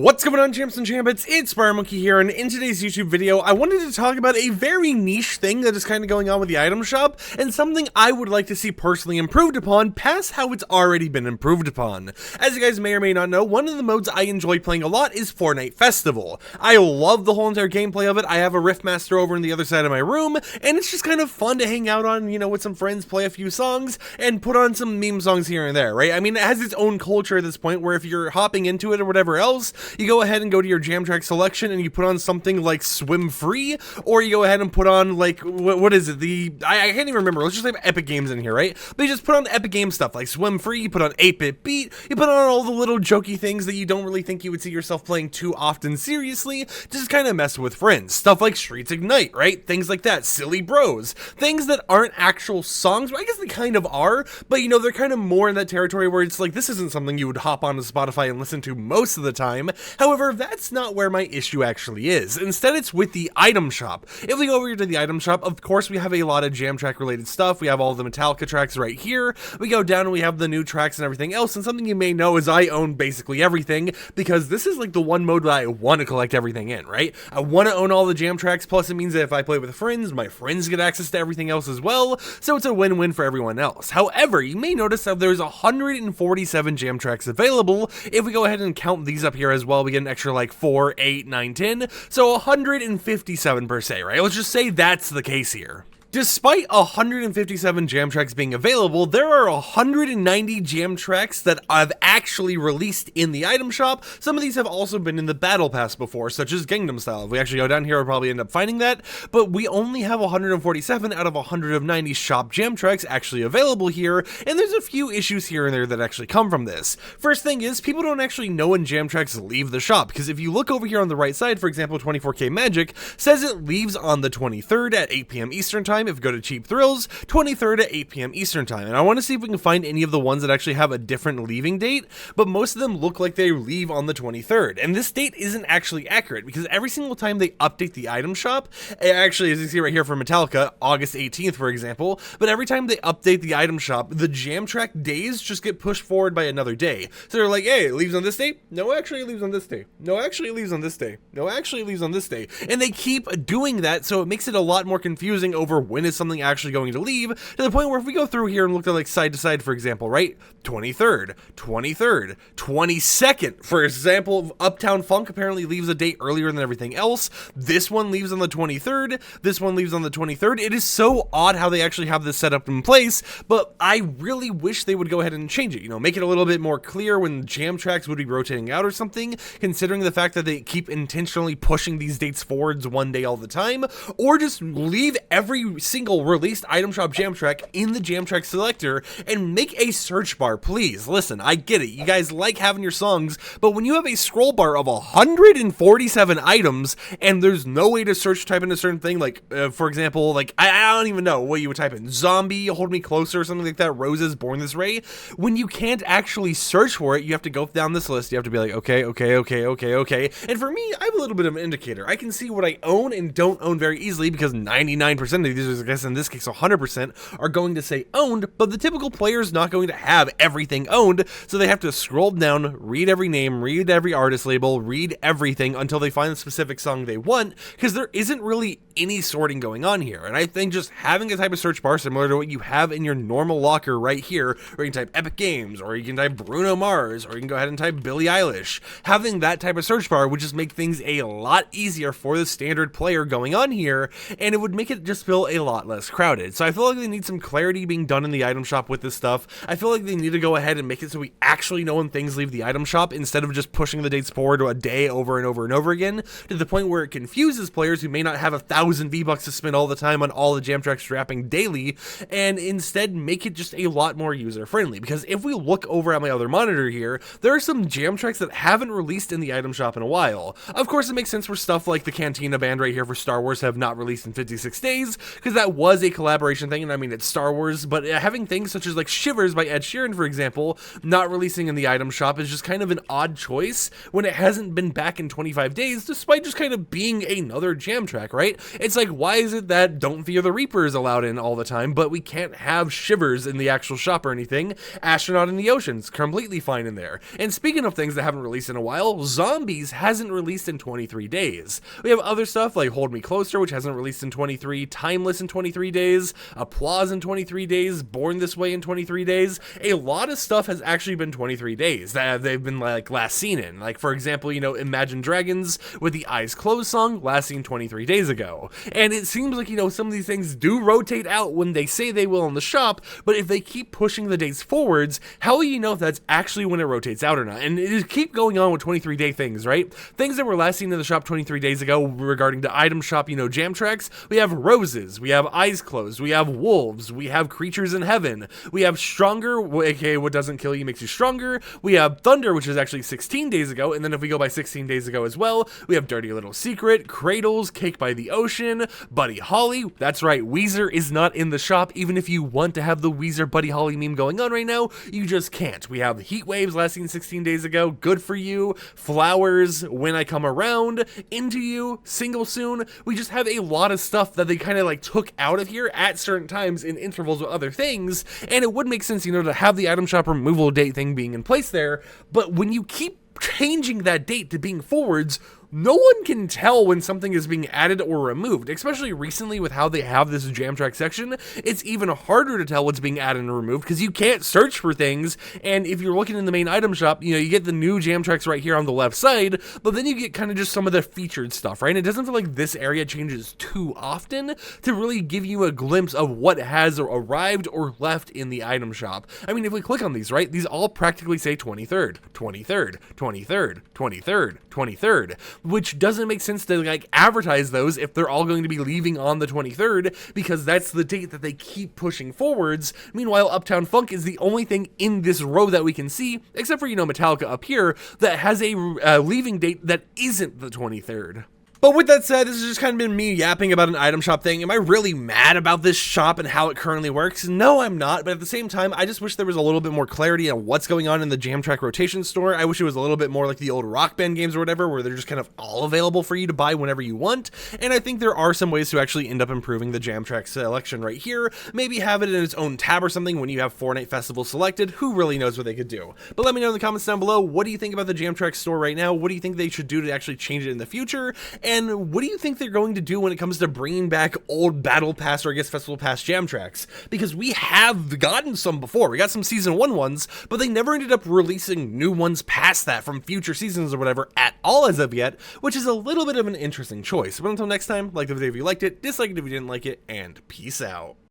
What's going on, champs and champions? It's FireMonkey here, and in today's YouTube video, I wanted to talk about a very niche thing that is kind of going on with the item shop, and something I would like to see personally improved upon past how it's already been improved upon. As you guys may or may not know, one of the modes I enjoy playing a lot is Fortnite Festival. I love the whole entire gameplay of it. I have a Riftmaster over on the other side of my room, and it's just kind of fun to hang out on, with some friends, play a few songs, and put on some meme songs here and there, right? I mean, it has its own culture at this point where if you're hopping into it or whatever else, you go ahead and go to your jam track selection and you put on something like Swim Free, or you go ahead and put on like, what is it? I can't even remember. Let's just have Epic Games in here, right? But you just put on Epic Game stuff like Swim Free, you put on 8-Bit Beat, you put on all the little jokey things that you don't really think you would see yourself playing too often seriously, just kind of mess with friends. Stuff like Streets Ignite, right? Things like that. Silly Bros. Things that aren't actual songs, well, I guess they kind of are, but they're kind of more in that territory where it's like, this isn't something you would hop onto Spotify and listen to most of the time. However, that's not where my issue actually is. Instead, it's with the item shop. If we go over here to the item shop, of course, we have a lot of jam track related stuff. We have all the Metallica tracks right here. We go down and we have the new tracks and everything else. And something you may know is I own basically everything, because this is like the one mode that I want to collect everything in, right? I want to own all the jam tracks. Plus, it means that if I play with friends, my friends get access to everything else as well. So it's a win-win for everyone else. However, you may notice that there's 147 jam tracks available. If we go ahead and count these up here as well, we get an extra like 4, 8, 9, 10. So 157 per se, right? Let's just say that's the case here. Despite 157 jam tracks being available, there are 190 jam tracks that I've actually released in the item shop. Some of these have also been in the battle pass before, such as Gangnam Style. If we actually go down here, we'll probably end up finding that, but we only have 147 out of 190 shop jam tracks actually available here, and there's a few issues here and there that actually come from this. First thing is, people don't actually know when jam tracks leave the shop, because if you look over here on the right side, for example, 24K Magic says it leaves on the 23rd at 8 p.m. Eastern Time. If we go to Cheap Thrills, 23rd at 8 p.m. Eastern Time. And I want to see if we can find any of the ones that actually have a different leaving date, but most of them look like they leave on the 23rd. And this date isn't actually accurate, because every single time they update the item shop, actually, as you see right here for Metallica, August 18th, for example, but every time they update the item shop, the jam track days just get pushed forward by another day. So they're like, hey, it leaves on this day? No, actually it leaves on this day. No, actually it leaves on this day. No, actually it leaves on this day. And they keep doing that, so it makes it a lot more confusing over when is something actually going to leave, to the point where if we go through here and look at like side to side, for example, right? 23rd, 22nd, for example, Uptown Funk apparently leaves a date earlier than everything else. This one leaves on the 23rd. This one leaves on the 23rd. It is so odd how they actually have this set up in place, but I really wish they would go ahead and change it, make it a little bit more clear when jam tracks would be rotating out or something, considering the fact that they keep intentionally pushing these dates forwards one day all the time, or just leave every single released item shop jam track in the jam track selector and make a search bar. Please listen, I get it, you guys like having your songs, but when you have a scroll bar of 147 items and there's no way to type in a certain thing, like for example, like I don't even know what you would type in, zombie, hold me closer, or something like that, roses, born this way, when you can't actually search for it, you have to go down this list. You have to be like, okay, and for me, I have a little bit of an indicator. I can see what I own and don't own very easily, because 99% of these, I guess in this case 100%, are going to say owned, but the typical player is not going to have everything owned, so they have to scroll down, read every name, read every artist label, read everything until they find the specific song they want, because there isn't really any sorting going on here. And I think just having a type of search bar similar to what you have in your normal locker right here, where you can type Epic Games, or you can type Bruno Mars, or you can go ahead and type Billie Eilish, having that type of search bar would just make things a lot easier for the standard player going on here, and it would make it just feel a lot less crowded. So I feel like they need some clarity being done in the item shop with this stuff. I feel like they need to go ahead and make it so we actually know when things leave the item shop, instead of just pushing the dates forward to a day over and over and over again, to the point where it confuses players who may not have 1,000 V-Bucks to spend all the time on all the jam tracks dropping daily, and instead make it just a lot more user friendly. Because if we look over at my other monitor here, there are some jam tracks that haven't released in the item shop in a while. Of course, it makes sense for stuff like the Cantina band right here for Star Wars have not released in 56 days, because that was a collaboration thing, and I mean, it's Star Wars, but having things such as like Shivers by Ed Sheeran, for example, not releasing in the item shop is just kind of an odd choice when it hasn't been back in 25 days, despite just kind of being another jam track, right? It's like, why is it that Don't Fear the Reaper is allowed in all the time, but we can't have Shivers in the actual shop or anything? Astronaut in the Ocean's completely fine in there. And speaking of things that haven't released in a while, Zombies hasn't released in 23 days. We have other stuff like Hold Me Closer, which hasn't released in 23, Timeless in 23 days, Applause in 23 days, Born This Way in 23 days. A lot of stuff has actually been 23 days that they've been like last seen in. Like, for example, you know, Imagine Dragons with the Eyes Closed song last seen 23 days ago. And it seems like, you know, some of these things do rotate out when they say they will in the shop, but if they keep pushing the dates forwards, how will you know if that's actually when it rotates out or not? And it just keep going on with 23-day things, right? Things that were last seen in the shop 23 days ago regarding the item shop, you know, jam tracks. We have Roses, we have Eyes Closed, we have Wolves, we have Creatures in Heaven, we have Stronger, aka What Doesn't Kill You Makes You Stronger, we have Thunder, which is actually 16 days ago, and then if we go by 16 days ago as well, we have Dirty Little Secret, Cradles, Cake by the Ocean, Buddy Holly. That's right, Weezer is not in the shop. Even if you want to have the Weezer Buddy Holly meme going on right now, you just can't. We have Heat Waves last seen 16 days ago, Good For You, Flowers, When I Come Around, Into You, Single Soon. We just have a lot of stuff that they kind of like took out of here at certain times in intervals with other things, and it would make sense, you know, to have the item shop removal date thing being in place there, but when you keep changing that date to being forwards, no one can tell when something is being added or removed, especially recently with how they have this jam track section. It's even harder to tell what's being added and removed because you can't search for things, and if you're looking in the main item shop, you know, you get the new jam tracks right here on the left side, but then you get kind of just some of the featured stuff, right? And it doesn't feel like this area changes too often to really give you a glimpse of what has arrived or left in the item shop. I mean, if we click on these, right, these all practically say 23rd, 23rd, 23rd, 23rd, 23rd, which doesn't make sense to like advertise those if they're all going to be leaving on the 23rd, because that's the date that they keep pushing forwards. Meanwhile, Uptown Funk is the only thing in this row that we can see, except for, you know, Metallica up here, that has a leaving date that isn't the 23rd. But with that said, this has just kind of been me yapping about an item shop thing. Am I really mad about this shop and how it currently works? No, I'm not, but at the same time, I just wish there was a little bit more clarity on what's going on in the Jam Track rotation store. I wish it was a little bit more like the old Rock Band games or whatever, where they're just kind of all available for you to buy whenever you want. And I think there are some ways to actually end up improving the Jam Track selection right here. Maybe have it in its own tab or something when you have Fortnite Festival selected. Who really knows what they could do? But let me know in the comments down below, what do you think about the Jam Track store right now? What do you think they should do to actually change it in the future? And what do you think they're going to do when it comes to bringing back old Battle Pass or I guess Festival Pass jam tracks? Because we have gotten some before. We got some Season 1 ones, but they never ended up releasing new ones past that from future seasons or whatever at all as of yet, which is a little bit of an interesting choice. But until next time, like the video if you liked it, dislike it if you didn't like it, and peace out.